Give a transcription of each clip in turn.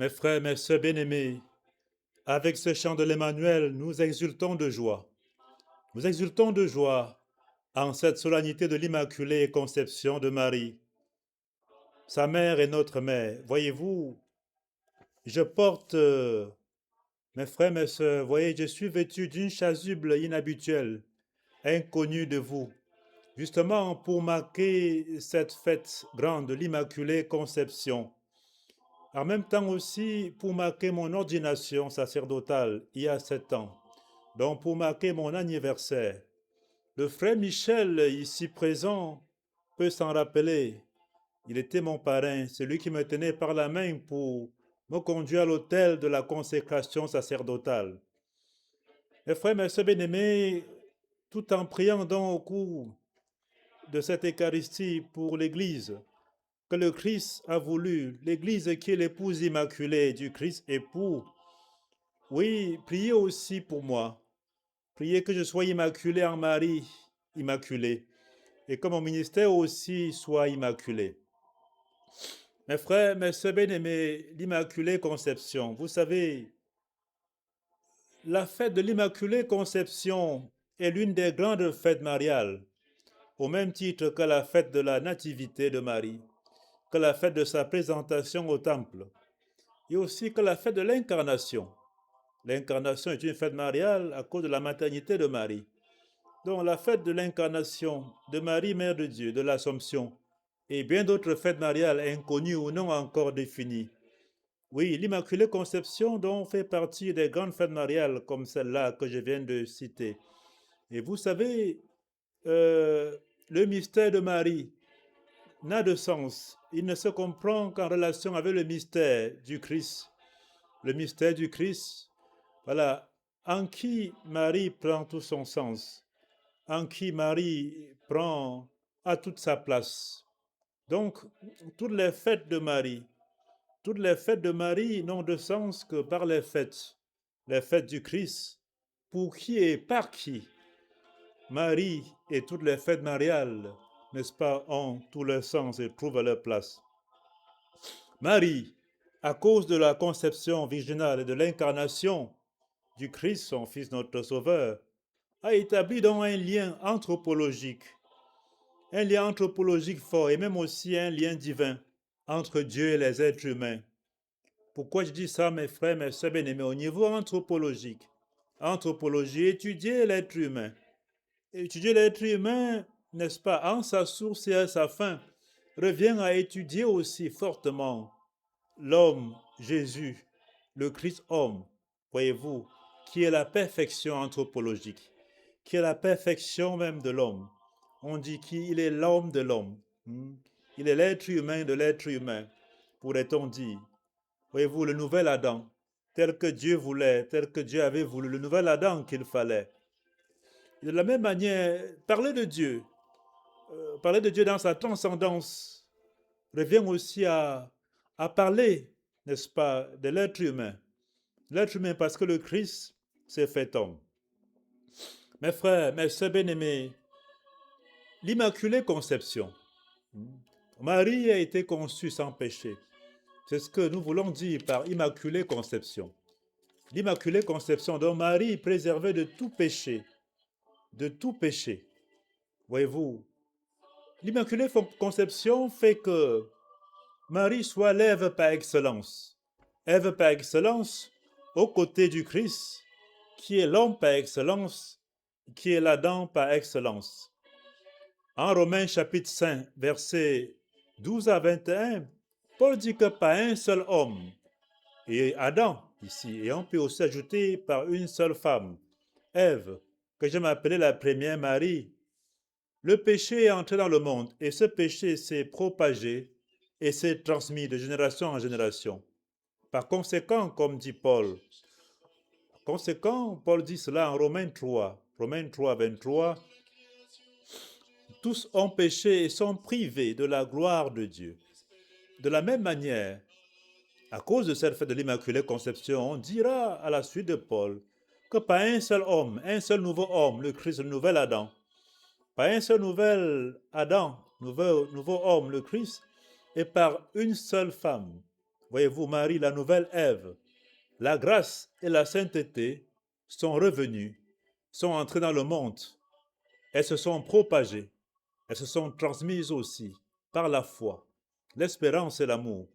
Mes frères, mes sœurs bien-aimés, avec ce chant de l'Emmanuel, nous exultons de joie. Nous exultons de joie en cette solennité de l'Immaculée Conception de Marie. Sa mère est notre mère. Voyez-vous, je porte, mes frères, mes sœurs, voyez, je suis vêtu d'une chasuble inhabituelle, inconnue de vous, justement pour marquer cette fête grande de l'Immaculée Conception. En même temps aussi pour marquer mon ordination sacerdotale il y a 7 ans. Donc pour marquer mon anniversaire. Le frère Michel, ici présent, peut s'en rappeler. Il était mon parrain, celui qui me tenait par la main pour me conduire à l'autel de la consécration sacerdotale. Mes frères, mes sœurs bien-aimés, tout en priant donc au cours de cette Eucharistie pour l'Église, que le Christ a voulu, l'Église qui est l'épouse immaculée du Christ époux. Oui, priez aussi pour moi. Priez que je sois immaculé en Marie, immaculée, et que mon ministère aussi soit immaculé. Mes frères, mes sœurs bien-aimés, l'Immaculée Conception, vous savez, la fête de l'Immaculée Conception est l'une des grandes fêtes mariales, au même titre que la fête de la Nativité de Marie, que la fête de sa présentation au Temple, et aussi que la fête de l'Incarnation. L'Incarnation est une fête mariale à cause de la maternité de Marie. Donc la fête de l'Incarnation, de Marie, Mère de Dieu, de l'Assomption, et bien d'autres fêtes mariales inconnues ou non encore définies. Oui, l'Immaculée Conception donc fait partie des grandes fêtes mariales comme celle-là que je viens de citer. Et vous savez, euh, le mystère de Marie n'a de sens. Il ne se comprend qu'en relation avec le mystère du Christ. Le mystère du Christ, voilà, en qui Marie prend tout son sens, en qui Marie a toute sa place. Donc, toutes les fêtes de Marie, toutes les fêtes de Marie n'ont de sens que par les fêtes du Christ. Pour qui et par qui Marie et toutes les fêtes mariales, n'est-ce pas, ont tout leur sens et trouvent leur place. Marie, à cause de la conception virginale et de l'incarnation du Christ, son Fils notre Sauveur, a établi donc un lien anthropologique fort et même aussi un lien divin entre Dieu et les êtres humains. Pourquoi je dis ça, mes frères, mes sœurs bien-aimés, au niveau anthropologique? Anthropologie, étudier l'être humain. Étudier l'être humain, n'est-ce pas, en sa source et à sa fin, revient à étudier aussi fortement l'homme, Jésus, le Christ homme, voyez-vous, qui est la perfection anthropologique, qui est la perfection même de l'homme. On dit qu'il est l'homme de l'homme. Il est l'être humain de l'être humain, pourrait-on dire. Voyez-vous, le nouvel Adam, tel que Dieu voulait, tel que Dieu avait voulu, le nouvel Adam qu'il fallait. De la même manière, parler de Dieu dans sa transcendance, revient aussi à parler, n'est-ce pas, de l'être humain. L'être humain parce que le Christ s'est fait homme. Mes frères, mes sœurs bien-aimés, l'Immaculée Conception. Marie a été conçue sans péché. C'est ce que nous voulons dire par Immaculée Conception. L'Immaculée Conception, dont Marie préservée de tout péché. De tout péché. Voyez-vous, l'Immaculée Conception fait que Marie soit l'Ève par excellence. Ève par excellence, aux côtés du Christ, qui est l'homme par excellence, qui est l'Adam par excellence. En Romains chapitre 5, versets 12 à 21, Paul dit que par un seul homme, et Adam ici, et on peut aussi ajouter par une seule femme, Ève, que j'aime appeler la première Marie, le péché est entré dans le monde et ce péché s'est propagé et s'est transmis de génération en génération. Par conséquent, comme dit Paul, Paul dit cela en Romains 3, 23, tous ont péché et sont privés de la gloire de Dieu. De la même manière, à cause de cette fête de l'Immaculée Conception, on dira à la suite de Paul que par un seul homme, un seul nouveau homme, le Christ, le nouvel Adam, par un seul nouvel Adam, nouveau homme, le Christ, et par une seule femme, Voyez-vous, Marie, la nouvelle Ève, la grâce et la sainteté sont revenues, sont entrées dans le monde. Elles se sont propagées, elles se sont transmises aussi par la foi, l'espérance et l'amour.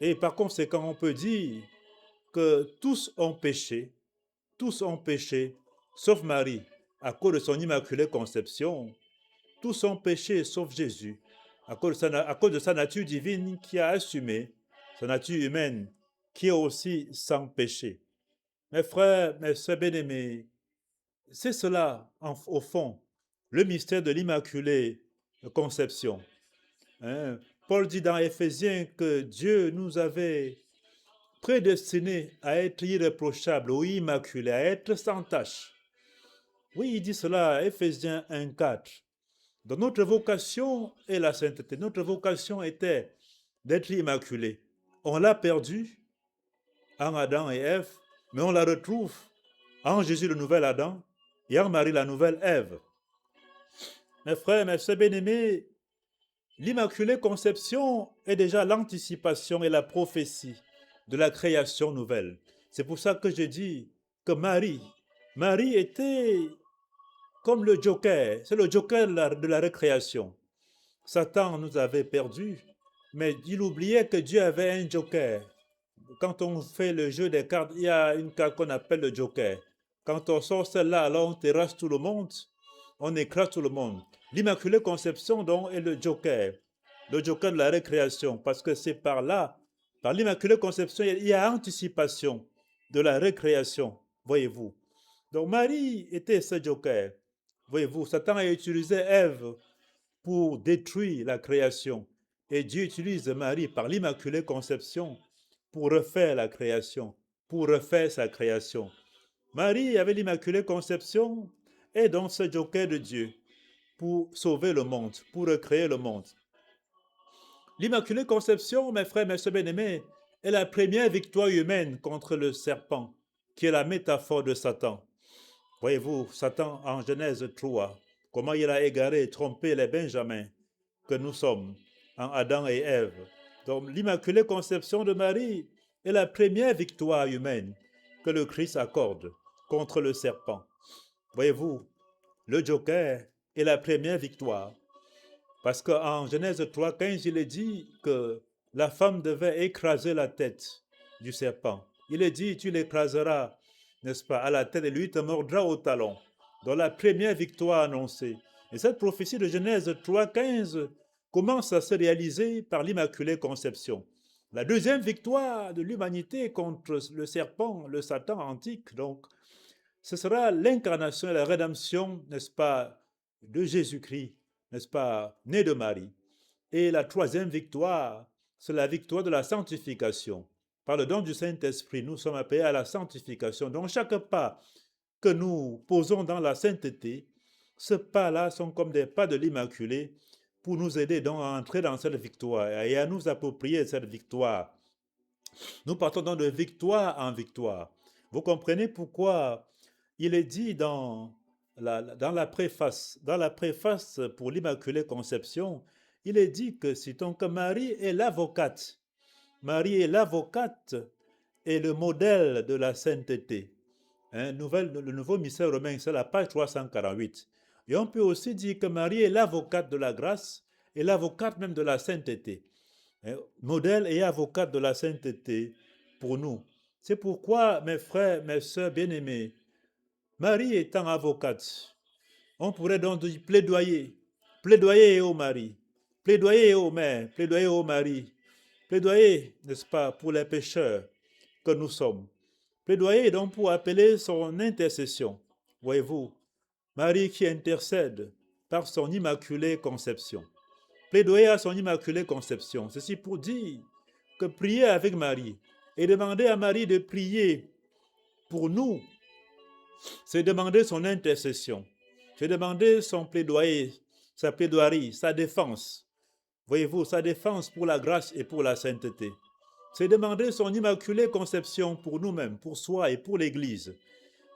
Et par conséquent, on peut dire que tous ont péché, sauf Marie, à cause de son immaculée conception. Tous ont péché, sauf Jésus, à cause de sa nature divine qui a assumé sa nature humaine, qui est aussi sans péché. Mes frères, mes sœurs bien-aimés, c'est cela, au fond, le mystère de l'immaculée conception. Hein? Paul dit dans Éphésiens que Dieu nous avait prédestinés à être irréprochables ou immaculés, à être sans tache. Oui, il dit cela, Éphésiens 1,4. Donc notre vocation est la sainteté. Notre vocation était d'être immaculés. On l'a perdu en Adam et Ève, mais on la retrouve en Jésus le nouvel Adam et en Marie la nouvelle Ève. Mes frères, mes sœurs bien-aimés, l'Immaculée Conception est déjà l'anticipation et la prophétie de la création nouvelle. C'est pour ça que je dis que Marie était comme le joker, c'est le joker de la récréation. Satan nous avait perdus, mais il oubliait que Dieu avait un joker. Quand on fait le jeu des cartes, il y a une carte qu'on appelle le joker. Quand on sort celle-là, alors on terrasse tout le monde, on écrase tout le monde. L'Immaculée Conception, donc, est le joker de la récréation, parce que c'est par là, par l'Immaculée Conception, il y a anticipation de la récréation, voyez-vous. Donc Marie était ce joker. Voyez-vous, Satan a utilisé Ève pour détruire la création. Et Dieu utilise Marie par l'Immaculée Conception pour refaire la création, pour refaire sa création. Marie avait l'Immaculée Conception et donc ce joker de Dieu pour sauver le monde, pour recréer le monde. L'Immaculée Conception, mes frères, mes sœurs bien-aimés, est la première victoire humaine contre le serpent, qui est la métaphore de Satan. Voyez-vous, Satan en Genèse 3, comment il a égaré et trompé les Benjamins que nous sommes, en Adam et Ève. Donc l'Immaculée Conception de Marie est la première victoire humaine que le Christ accorde contre le serpent. Voyez-vous, le joker est la première victoire. Parce qu'en Genèse 3, 15, il est dit que la femme devait écraser la tête du serpent. Il est dit, tu l'écraseras, n'est-ce pas, à la tête et lui te mordra au talon. Donc la première victoire annoncée. Et cette prophétie de Genèse 3, 15 commence à se réaliser par l'Immaculée Conception. La deuxième victoire de l'humanité contre le serpent, le Satan antique, donc, ce sera l'incarnation et la rédemption, n'est-ce pas, de Jésus-Christ, n'est-ce pas, né de Marie. Et la troisième victoire, c'est la victoire de la sanctification. Par le don du Saint-Esprit, nous sommes appelés à la sanctification. Donc chaque pas que nous posons dans la sainteté, ces pas-là sont comme des pas de l'Immaculée pour nous aider donc à entrer dans cette victoire et à nous approprier cette victoire. Nous partons donc de victoire en victoire. Vous comprenez pourquoi il est dit dans la préface pour l'Immaculée Conception, il est dit que si donc Marie est l'avocate et le modèle de la sainteté. Le nouveau mystère romain, c'est la page 348. Et on peut aussi dire que Marie est l'avocate de la grâce et l'avocate même de la sainteté. Modèle et avocate de la sainteté pour nous. C'est pourquoi, mes frères, mes sœurs bien-aimés, Marie étant avocate, on pourrait donc dire plaidoyer ô Marie, plaidoyer ô mère, plaidoyer ô Marie, plaidoyer, n'est-ce pas, pour les pécheurs que nous sommes. Plaidoyer donc pour appeler son intercession. Voyez-vous, Marie qui intercède par son immaculée conception. Plaidoyer à son immaculée conception. Ceci pour dire que prier avec Marie et demander à Marie de prier pour nous, c'est demander son intercession. C'est demander son plaidoyer, sa plaidoirie, sa défense. Voyez-vous, sa défense pour la grâce et pour la sainteté. C'est demander son immaculée conception pour nous-mêmes, pour soi et pour l'Église.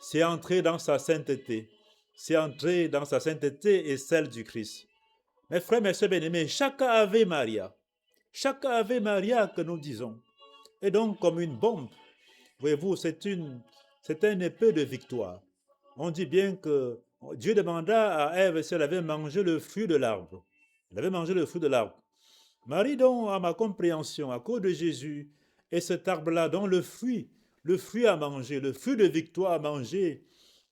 C'est entrer dans sa sainteté. C'est entrer dans sa sainteté et celle du Christ. Mes frères, mes sœurs bien-aimés, chaque Ave Maria que nous disons, est donc comme une bombe. Voyez-vous, c'est un épée de victoire. On dit bien que Dieu demanda à Ève si elle avait mangé le fruit de l'arbre. Elle avait mangé le fruit de l'arbre. Marie, donc, à ma compréhension, à cause de Jésus, et cet arbre-là, dont le fruit à manger, le fruit de victoire à manger,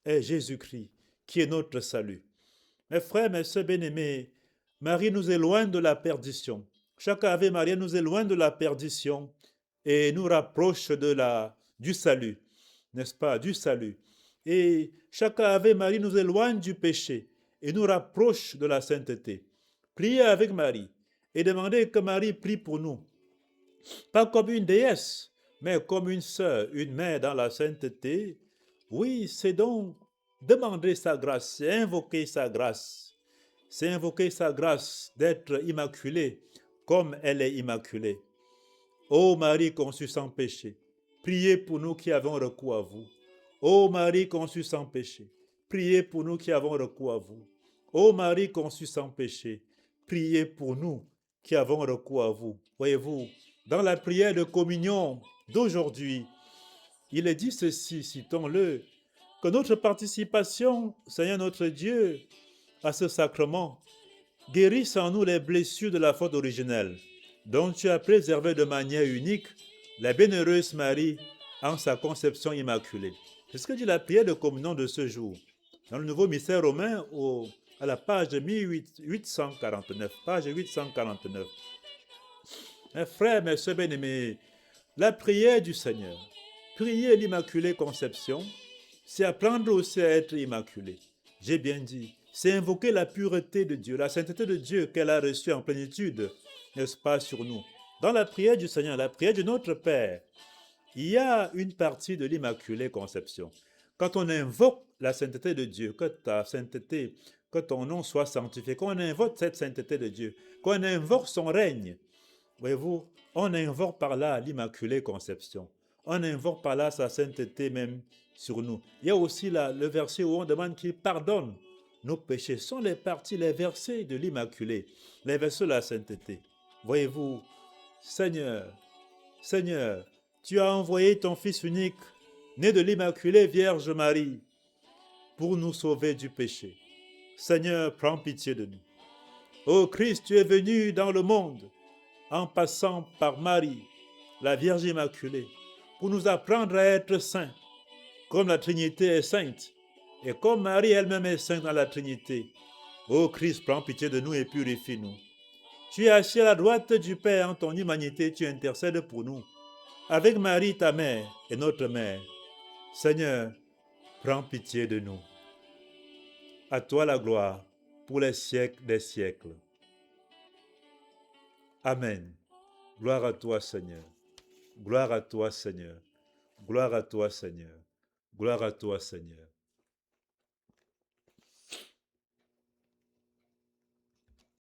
est Jésus-Christ, qui est notre salut. Mes frères, mes sœurs bien-aimés, Marie nous éloigne de la perdition. Chaque Ave Maria nous éloigne de la perdition et nous rapproche du salut, n'est-ce pas, du salut. Et chaque Ave Marie nous éloigne du péché et nous rapproche de la sainteté. Priez avec Marie et demandez que Marie prie pour nous, pas comme une déesse, mais comme une sœur, une mère dans la sainteté. Oui, c'est donc demander sa grâce, c'est invoquer sa grâce. C'est invoquer sa grâce d'être immaculée comme elle est immaculée. Ô Marie conçue sans péché, priez pour nous qui avons recours à vous. Ô Marie conçue sans péché, priez pour nous qui avons recours à vous. Ô Marie conçue sans péché, priez pour nous qui avons recours à vous. Voyez-vous, dans la prière de communion d'aujourd'hui, il est dit ceci, citons-le, que notre participation, Seigneur notre Dieu, à ce sacrement, guérisse en nous les blessures de la faute originelle, dont tu as préservé de manière unique la bienheureuse Marie en sa conception immaculée. C'est ce que dit la prière de communion de ce jour. Dans le Nouveau Mystère romain, à la page 1849, page 849. Mes frères, mes sœurs bien-aimés, la prière du Seigneur, prier l'Immaculée Conception, c'est apprendre aussi à être immaculé. J'ai bien dit, c'est invoquer la pureté de Dieu, la sainteté de Dieu qu'elle a reçue en plénitude, n'est-ce pas, sur nous. Dans la prière du Seigneur, la prière de notre Père, il y a une partie de l'Immaculée Conception. Quand on invoque la sainteté de Dieu, que ta sainteté, que ton nom soit sanctifié, qu'on invoque cette sainteté de Dieu, qu'on invoque son règne, voyez-vous, on invoque par là l'Immaculée Conception. On invoque par là sa sainteté même sur nous. Il y a aussi le verset où on demande qu'il pardonne nos péchés. Ce sont les parties, les versets de l'Immaculée, les versets de la sainteté. Voyez-vous, Seigneur, Seigneur, tu as envoyé ton Fils unique, né de l'Immaculée Vierge Marie, pour nous sauver du péché. Seigneur, prends pitié de nous. Ô Christ, tu es venu dans le monde en passant par Marie, la Vierge Immaculée, pour nous apprendre à être saints, comme la Trinité est sainte, et comme Marie elle-même est sainte dans la Trinité. Ô Christ, prends pitié de nous et purifie-nous. Tu es assis à la droite du Père en ton humanité, tu intercèdes pour nous. Avec Marie, ta mère et notre mère, Seigneur, prends pitié de nous. À toi la gloire pour les siècles des siècles. Amen. Gloire à toi, Seigneur. Gloire à toi, Seigneur. Gloire à toi, Seigneur. Gloire à toi, Seigneur.